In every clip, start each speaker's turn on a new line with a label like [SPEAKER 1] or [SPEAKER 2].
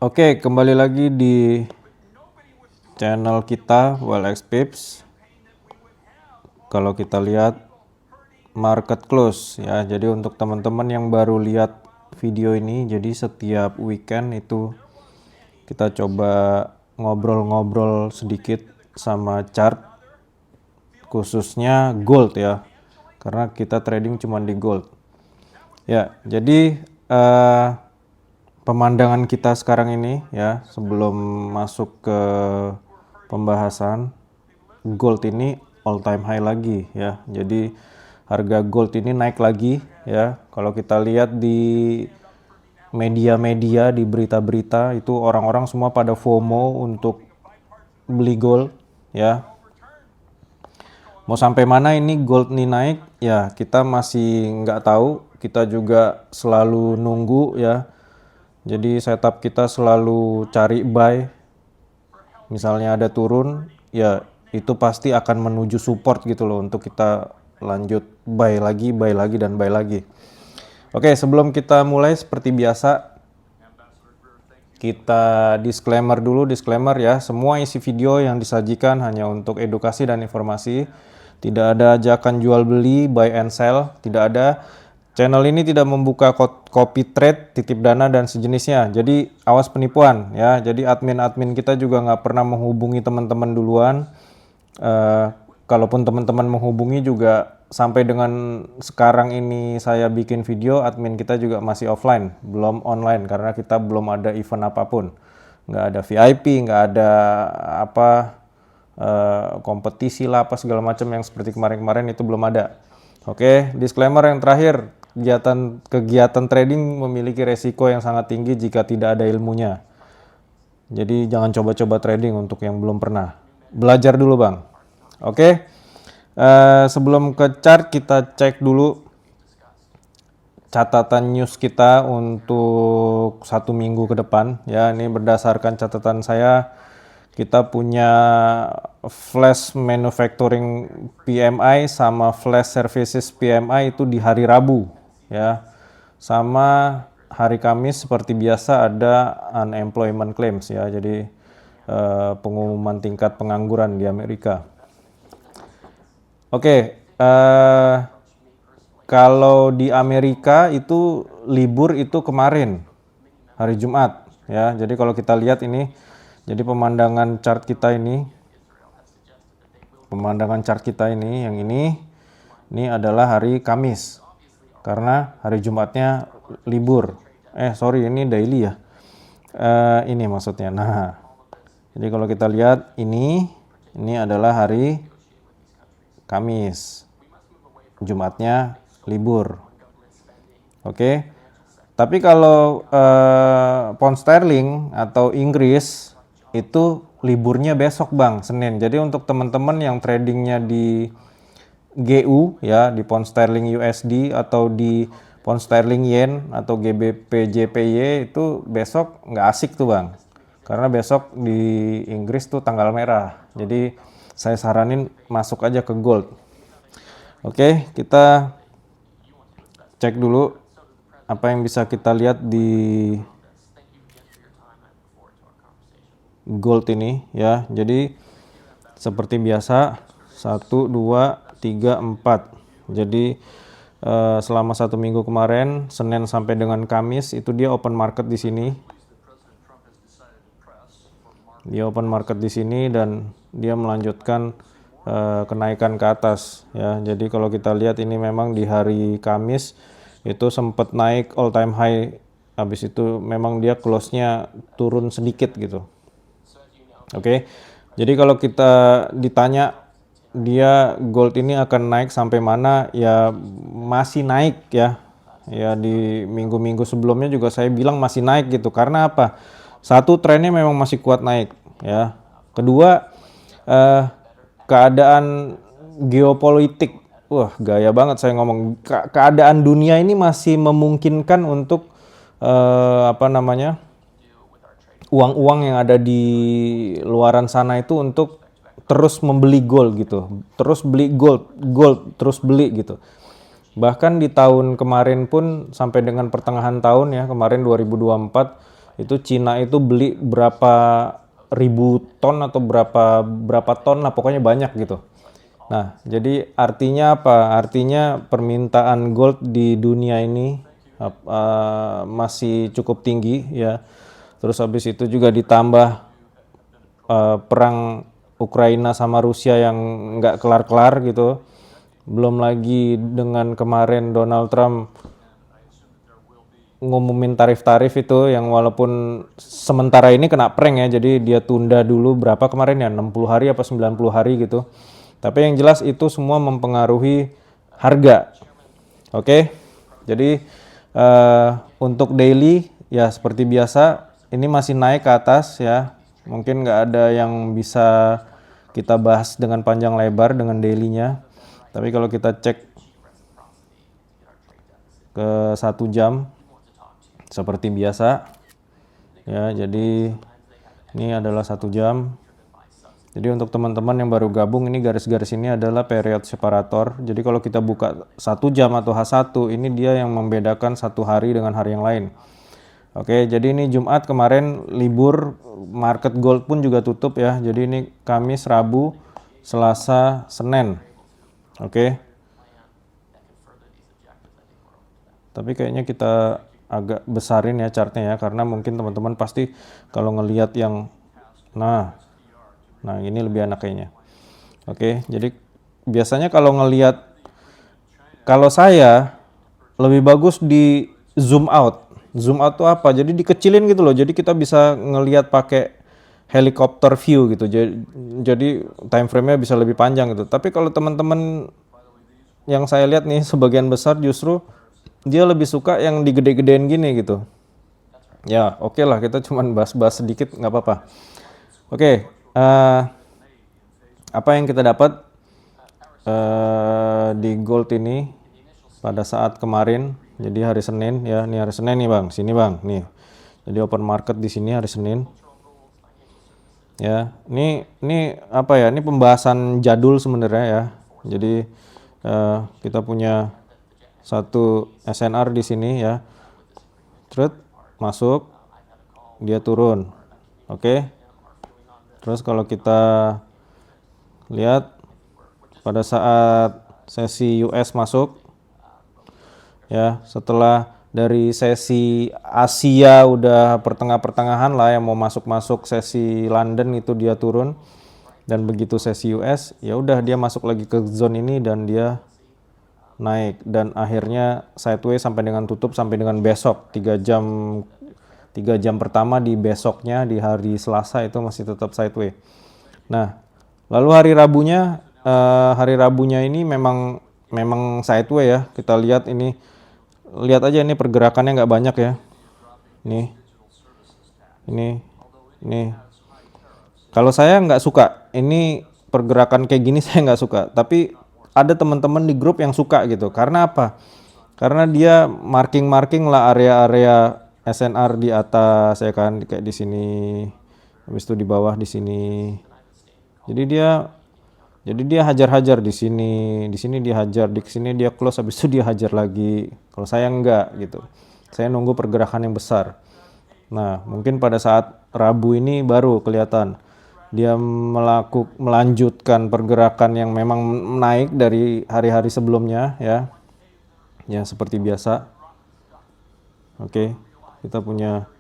[SPEAKER 1] Oke, kembali lagi di channel kita WLX Pips. Kalau kita lihat market close ya, jadi untuk teman-teman yang baru lihat video ini, jadi setiap weekend itu kita coba ngobrol-ngobrol sedikit sama chart, khususnya gold ya, karena kita trading cuma di gold. Ya, jadi pemandangan kita sekarang ini ya, sebelum masuk ke pembahasan, gold ini all time high lagi ya. Jadi harga gold ini naik lagi ya. Kalau kita lihat di media-media, di berita-berita itu orang-orang semua pada FOMO untuk beli gold ya. Mau sampai mana ini gold nih naik ya, kita masih nggak tahu. Kita juga selalu nunggu ya. Jadi setup kita selalu cari buy. Misalnya ada turun, ya itu pasti akan menuju support gitu loh untuk kita lanjut buy lagi, dan buy lagi. Oke, sebelum kita mulai seperti biasa, kita disclaimer dulu, ya. Semua isi video yang disajikan hanya untuk edukasi dan informasi. Tidak ada ajakan jual beli, buy and sell, tidak ada. Channel ini tidak membuka copy trade, titip dana dan sejenisnya. Jadi awas penipuan ya. Jadi admin kita juga nggak pernah menghubungi teman-teman duluan. Kalaupun teman-teman menghubungi juga sampai dengan sekarang ini saya bikin video, admin kita juga masih offline, belum online karena kita belum ada event apapun. Nggak ada VIP, nggak ada kompetisi lah apa segala macam yang seperti kemarin-kemarin itu belum ada. Oke, disclaimer yang terakhir. Kegiatan trading memiliki resiko yang sangat tinggi jika tidak ada ilmunya. Jadi jangan coba-coba trading untuk yang belum pernah. Belajar dulu bang. Oke, sebelum ke chart kita cek dulu catatan news kita untuk 1 minggu ke depan. Ya, ini berdasarkan catatan saya. Kita punya flash manufacturing PMI sama flash services PMI itu di hari Rabu ya. Sama hari Kamis seperti biasa ada unemployment claims ya. Jadi pengumuman tingkat pengangguran di Amerika. Oke, kalau di Amerika itu libur itu kemarin hari Jumat ya. Jadi kalau kita lihat ini, jadi pemandangan chart kita ini yang ini adalah hari Kamis karena hari Jumatnya libur. Ini daily ya. Ini maksudnya. Nah, jadi kalau kita lihat ini adalah hari Kamis, Jumatnya libur. Oke. Tapi kalau pound sterling atau Inggris itu liburnya besok bang, Senin. Jadi untuk teman-teman yang tradingnya di GU ya, di pound sterling USD atau di pound sterling yen atau GBP JPY itu besok nggak asik tuh bang. Karena besok di Inggris tuh tanggal merah. Jadi saya saranin masuk aja ke gold. Oke, kita cek dulu apa yang bisa kita lihat di gold ini ya. Jadi seperti biasa 1, 2, 3, 4. Jadi selama 1 minggu kemarin Senin sampai dengan Kamis itu dia open market di sini. Dia open market di sini dan dia melanjutkan kenaikan ke atas ya. Jadi kalau kita lihat ini memang di hari Kamis itu sempat naik all time high, habis itu memang dia close-nya turun sedikit gitu. Oke. Jadi kalau kita ditanya dia gold ini akan naik sampai mana, ya masih naik ya. Ya di minggu-minggu sebelumnya juga saya bilang masih naik gitu. Karena apa? Satu, trennya memang masih kuat naik ya. Kedua, keadaan geopolitik, wah gaya banget saya ngomong. Keadaan dunia ini masih memungkinkan untuk uang-uang yang ada di luaran sana itu untuk terus membeli gold gitu, terus beli gold terus beli gitu. Bahkan di tahun kemarin pun sampai dengan pertengahan tahun ya, kemarin 2024 itu Cina itu beli berapa ribu ton atau berapa ton lah, pokoknya banyak gitu. Nah, jadi artinya apa? Artinya permintaan gold di dunia ini masih cukup tinggi ya. Terus habis itu juga ditambah perang Ukraina sama Rusia yang nggak kelar-kelar gitu. Belum lagi dengan kemarin Donald Trump ngumumin tarif-tarif itu yang walaupun sementara ini kena prank ya, jadi dia tunda dulu berapa kemarin ya, 60 hari apa 90 hari gitu. Tapi yang jelas itu semua mempengaruhi harga. Oke, jadi untuk daily ya seperti biasa ini masih naik ke atas ya. Mungkin nggak ada yang bisa kita bahas dengan panjang lebar dengan dailynya. Tapi kalau kita cek ke 1 jam seperti biasa ya, jadi ini adalah 1 jam. Jadi untuk teman-teman yang baru gabung, ini garis-garis ini adalah period separator. Jadi kalau kita buka 1 jam atau H1, ini dia yang membedakan satu hari dengan hari yang lain. Oke, jadi ini Jumat kemarin libur, market gold pun juga tutup ya. Jadi ini Kamis, Rabu, Selasa, Senin. Oke. Tapi kayaknya kita agak besarin ya chartnya ya, karena mungkin teman-teman pasti kalau ngelihat yang nah ini lebih enak kayaknya. Oke, jadi biasanya kalau saya lebih bagus di zoom out. Zoom out tuh apa? Jadi dikecilin gitu loh. Jadi kita bisa ngelihat pakai helikopter view gitu. Jadi time frame-nya bisa lebih panjang gitu. Tapi kalau teman-teman yang saya lihat nih sebagian besar justru dia lebih suka yang digede-gedein gini gitu. Ya, oke lah, kita cuman bahas-bahas sedikit nggak apa-apa. Oke, apa yang kita dapat di gold ini pada saat kemarin? Jadi hari Senin ya, ini hari Senin nih bang, sini bang, nih. Jadi open market di sini hari Senin. Ya, ini apa ya? Ini pembahasan jadul sebenarnya ya. Jadi kita punya satu SNR di sini ya. Terus masuk, dia turun. Oke. Terus kalau kita lihat pada saat sesi US masuk ya, setelah dari sesi Asia udah pertengahan lah yang mau masuk sesi London itu dia turun, dan begitu sesi US ya udah dia masuk lagi ke zone ini dan dia naik, dan akhirnya sideways sampai dengan tutup sampai dengan besok 3 jam pertama di besoknya di hari Selasa itu masih tetap sideways. Nah, lalu hari Rabunya ini memang sideways ya. Kita lihat aja ini pergerakannya nggak banyak ya. Ini. Kalau saya nggak suka ini pergerakan kayak gini saya nggak suka. Tapi ada teman-teman di grup yang suka gitu. Karena apa? Karena dia marking lah area-area SNR di atas ya kan, kayak di sini. Habis itu di bawah di sini. Jadi dia hajar-hajar di sini dia hajar, di sini dia close, habis itu dia hajar lagi. Kalau saya enggak gitu. Saya nunggu pergerakan yang besar. Nah, mungkin pada saat Rabu ini baru kelihatan dia melanjutkan pergerakan yang memang naik dari hari-hari sebelumnya ya. Ya seperti biasa. Oke, kita punya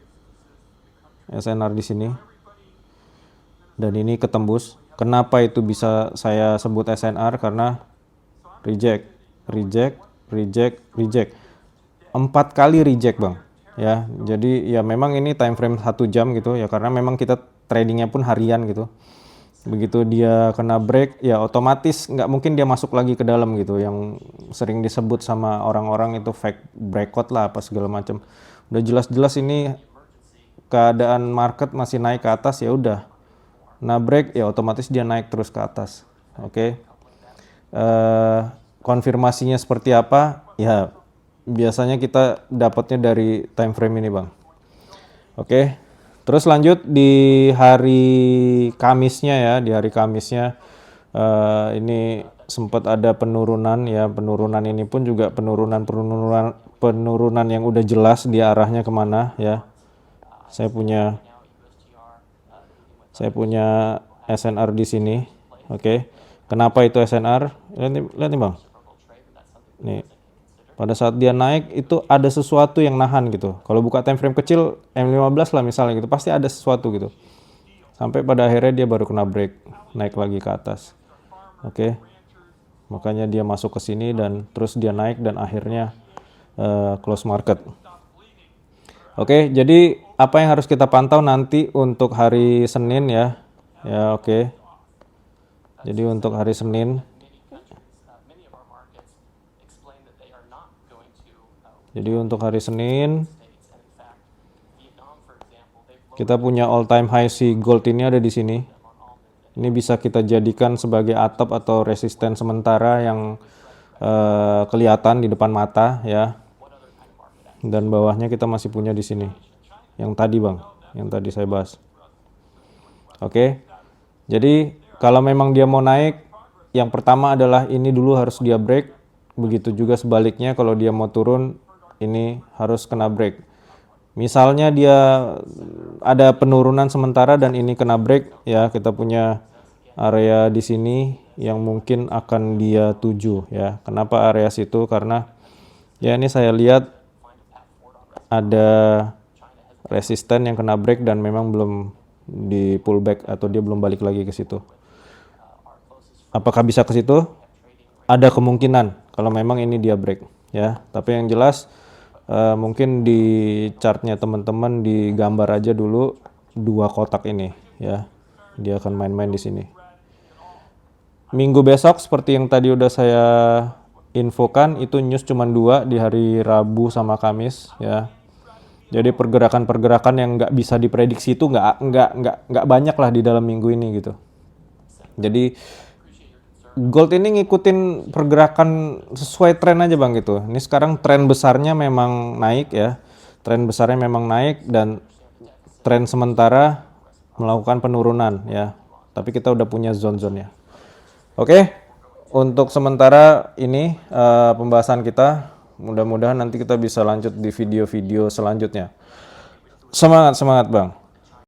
[SPEAKER 1] SNR di sini. Dan ini ketembus. Kenapa itu bisa saya sebut SNR? Karena reject. 4 kali reject bang. Ya, jadi ya memang ini time frame 1 jam gitu ya, karena memang kita tradingnya pun harian gitu. Begitu dia kena break ya otomatis nggak mungkin dia masuk lagi ke dalam gitu, yang sering disebut sama orang-orang itu fake breakout lah apa segala macam. Udah jelas-jelas ini keadaan market masih naik ke atas, ya udah. Nah break ya otomatis dia naik terus ke atas. Oke. Konfirmasinya seperti apa? Ya biasanya kita dapatnya dari time frame ini bang. Oke. Terus lanjut di hari Kamisnya ya, di hari Kamisnya ini sempat ada penurunan ya. Penurunan ini pun juga penurunan yang udah jelas dia arahnya kemana ya. Saya punya SNR di sini. Oke. Kenapa itu SNR? Lihat nih Bang. Nih. Pada saat dia naik itu ada sesuatu yang nahan gitu. Kalau buka time frame kecil M15 lah misalnya gitu, pasti ada sesuatu gitu. Sampai pada akhirnya dia baru kena break, naik lagi ke atas. Oke. Makanya dia masuk ke sini dan terus dia naik dan akhirnya close market. Oke, jadi apa yang harus kita pantau nanti untuk hari Senin ya? Ya, oke. Jadi untuk hari Senin. Jadi untuk hari Senin kita punya all time high si gold ini ada di sini. Ini bisa kita jadikan sebagai atop atau resisten sementara yang kelihatan di depan mata ya. Dan bawahnya kita masih punya di sini. Yang tadi Bang, yang tadi saya bahas. Oke. Jadi kalau memang dia mau naik, yang pertama adalah ini dulu harus dia break. Begitu juga sebaliknya kalau dia mau turun, ini harus kena break. Misalnya dia ada penurunan sementara dan ini kena break ya, kita punya area di sini yang mungkin akan dia tuju ya. Kenapa area situ? Karena ya ini saya lihat ada resisten yang kena break dan memang belum di pullback atau dia belum balik lagi ke situ. Apakah bisa ke situ? Ada kemungkinan kalau memang ini dia break ya. Tapi yang jelas mungkin di chartnya teman-teman digambar aja dulu dua kotak ini ya. Dia akan main-main di sini. Minggu besok seperti yang tadi udah saya infokan itu news cuma 2 di hari Rabu sama Kamis ya. Jadi pergerakan-pergerakan yang nggak bisa diprediksi itu nggak banyak lah di dalam minggu ini gitu. Jadi gold ini ngikutin pergerakan sesuai tren aja Bang gitu. Ini sekarang tren besarnya memang naik ya. Tren besarnya memang naik dan tren sementara melakukan penurunan ya. Tapi kita udah punya zone-zone ya. Oke, untuk sementara ini pembahasan kita. Mudah-mudahan nanti kita bisa lanjut di video-video selanjutnya. Semangat Bang.